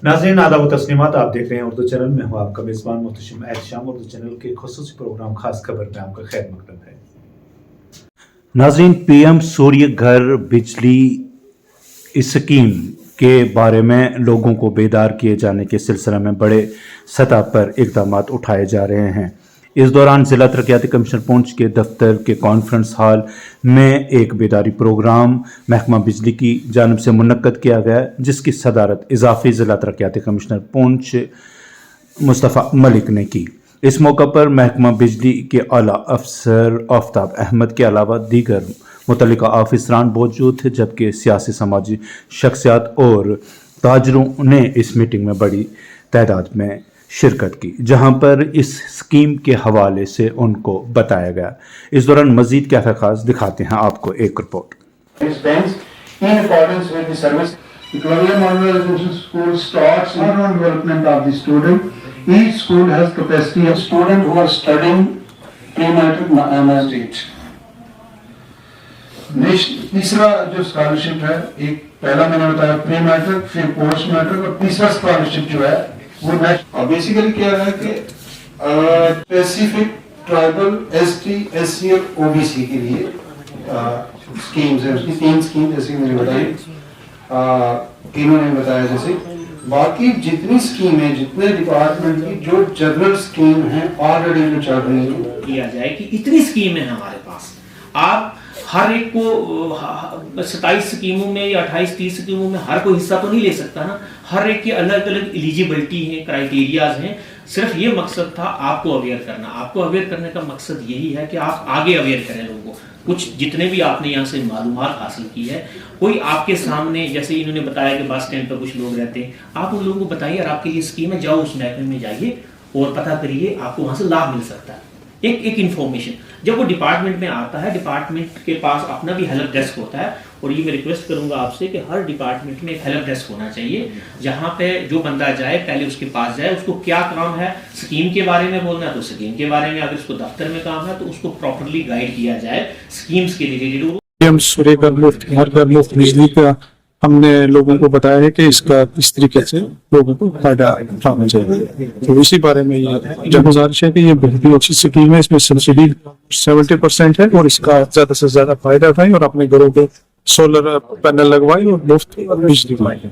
नाज़रीन आदाब व तस्लीमात, आप देख रहे हैं उर्दू चैनल में हूँ आपका मेज़बान मुहतशिम एहतशाम। उर्दू चैनल के खुसूसी प्रोग्राम खास खबर में आपका खैर मकदम है। नाज़रीन, पीएम सूर्य घर बिजली इस स्कीम के बारे में लोगों को बेदार किए जाने के सिलसिले में बड़े सतह पर इकदाम उठाए जा रहे हैं। इस दौरान ज़िला तरक्याती कमिश्नर पुंछ के दफ्तर के कॉन्फ्रेंस हॉल में एक बेदारी प्रोग्राम महकमा बिजली की जानिब से मुनक्कद किया गया, जिसकी सदारत इजाफी ज़िला तरक्याती कमिश्नर पुंछ मुस्तफ़ा मलिक ने की। इस मौका पर महकमा बिजली के आला अफसर आफ्ताब अहमद के अलावा दीगर मुतल्लिका ऑफिसरान मौजूद थे, जबकि सियासी समाजी शख्सियात और ताजरों ने इस मीटिंग में बड़ी तादाद में शिरकत की, जहां पर इस स्कीम के हवाले से उनको बताया गया। इस दौरान मजीद क्या खास दिखाते हैं आपको एक report. Each school has capacity of students who are studying pre-matric. तीसरा जो स्कॉलरशिप है, एक पहला मैंने बताया प्री मैट्रिक, फिर पोस्ट मैट्रिक, और तीसरा स्कॉलरशिप जो है वो नेशनल। बेसिकली क्या है कि स्पेसिफिक ट्राइबल, एसटी, एससी और ओबीसी के लिए स्कीम्स है। उसकी 3 स्कीम जैसे मैंने बताई, तीनों ने बताया। जैसे बाकी जितनी स्कीम है, जितने डिपार्टमेंट की जो जनरल स्कीम है ऑलरेडी जो चल रही है, किया जाए कि इतनी स्कीमें हैं हमारे पास। आप हर एक को 27 स्कीमों में या 28-30 स्कीमों में हर कोई हिस्सा तो नहीं ले सकता ना। हर एक की अलग अलग एलिजिबिलिटी है, क्राइटेरियाज हैं। सिर्फ ये मकसद था आपको अवेयर करना। आपको अवेयर करने का मकसद यही है कि आप आगे अवेयर करें लोगों को। कुछ जितने भी आपने यहाँ से मालूमात हासिल की है, कोई आपके सामने, जैसे इन्होंने बताया कि बस स्टैंड पर कुछ लोग रहते हैं, आप उन लोगों को बताइए यार आपके ये स्कीम है, जाओ उस महकमे में जाइए और पता करिए, आपको वहाँ से लाभ मिल सकता है। एक इन्फॉर्मेशन जब वो डिपार्टमेंट में आता है, डिपार्टमेंट के पास अपना भी हेल्प डेस्क होता है, और ये मैं रिक्वेस्ट करूंगा आपसे कि हर डिपार्टमेंट में एक हेल्प डेस्क होना चाहिए, जहां पे जो बंदा जाए पहले उसके पास जाए, उसको क्या काम है, स्कीम के बारे में बोलना है तो स्कीम के बारे में, अगर उसको दफ्तर में काम है तो उसको प्रॉपरली गाइड किया जाए स्कीम्स के रिलेटेड। सूर्य घर मुफ्त बिजली का हमने लोगों को बताया है कि इसका इस तरीके से लोगों को फायदा उठाना चाहिए। तो इसी बारे में ये जब गुजारिश है कि ये बहुत ही अच्छी स्कीम है, इसमें सब्सिडी 70% है, और इसका ज्यादा से ज्यादा फायदा उठाएं और अपने घरों पे सोलर पैनल लगवाएं और मुफ्त बिजली पाएं।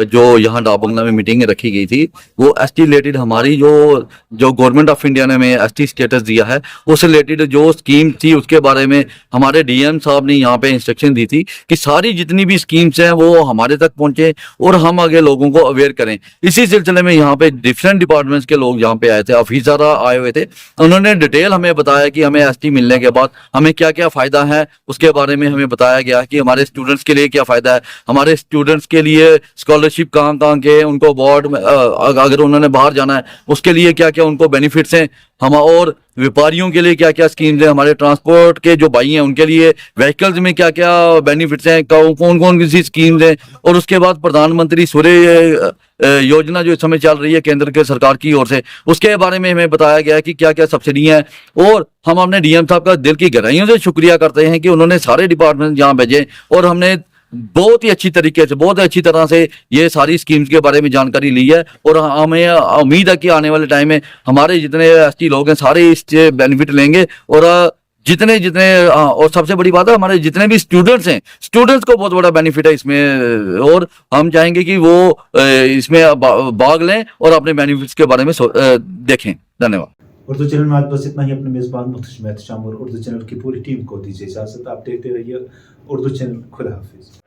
जो यहाँ डाबंगला में मीटिंग रखी गई थी, वो एसटी रिलेटेड हमारी जो गवर्नमेंट ऑफ इंडिया ने हमें एसटी स्टेटस दिया है, उस रिलेटेड जो स्कीम थी उसके बारे में हमारे डीएम साहब ने यहाँ पे इंस्ट्रक्शन दी थी कि सारी जितनी भी स्कीम्स हैं वो हमारे तक पहुँचे और हम आगे लोगों को अवेयर करें। इसी सिलसिले में यहाँ पे डिफरेंट डिपार्टमेंट्स के लोग यहाँ पे आए थे, ऑफिसर आए हुए थे। उन्होंने डिटेल हमें बताया कि हमें एसटी मिलने के बाद हमें क्या क्या फ़ायदा है, उसके बारे में हमें बताया गया कि हमारे स्टूडेंट्स के लिए क्या फ़ायदा है, हमारे स्टूडेंट्स के लिए स्कॉलरशिप कहाँ के, उनको अवार्ड में अगर उन्होंने बाहर जाना है उसके लिए क्या क्या उनको बेनिफिट्स हैं, हम और व्यापारियों के लिए क्या क्या स्कीम्स हैं, हमारे ट्रांसपोर्ट के जो भाई हैं उनके लिए व्हीकल्स में क्या क्या बेनिफिट्स हैं, कौन कौन सी स्कीम्स हैं, और उसके बाद प्रधानमंत्री सूर्य योजना जो इस समय चल रही है केंद्र के सरकार की ओर से, उसके बारे में हमें बताया गया कि क्या क्या सब्सिडी हैं। और हम अपने डीएम साहब का दिल की गहराइयों से शुक्रिया करते हैं कि उन्होंने सारे डिपार्टमेंट यहाँ भेजे और हमने बहुत ही अच्छी तरीके से, बहुत अच्छी तरह से ये सारी स्कीम्स के बारे में जानकारी ली है। और हमें उम्मीद है कि आने वाले टाइम में हमारे जितने एसटी लोग हैं सारे इससे बेनिफिट लेंगे, और जितने और सबसे बड़ी बात है हमारे जितने भी स्टूडेंट्स हैं, स्टूडेंट्स को बहुत बड़ा बेनिफिट है इसमें, और हम चाहेंगे कि वो इसमें भाग लें और अपने बेनिफिट्स के बारे में देखें। धन्यवाद। उर्दू चैनल में आज बस इतना ही। अपने मेज़बान मुहतशिम एहतशाम और उर्दू चैनल की पूरी टीम को दीजिए इजाज़त। आप देखते रहिए उर्दू चैनल। खुदा हाफिज़।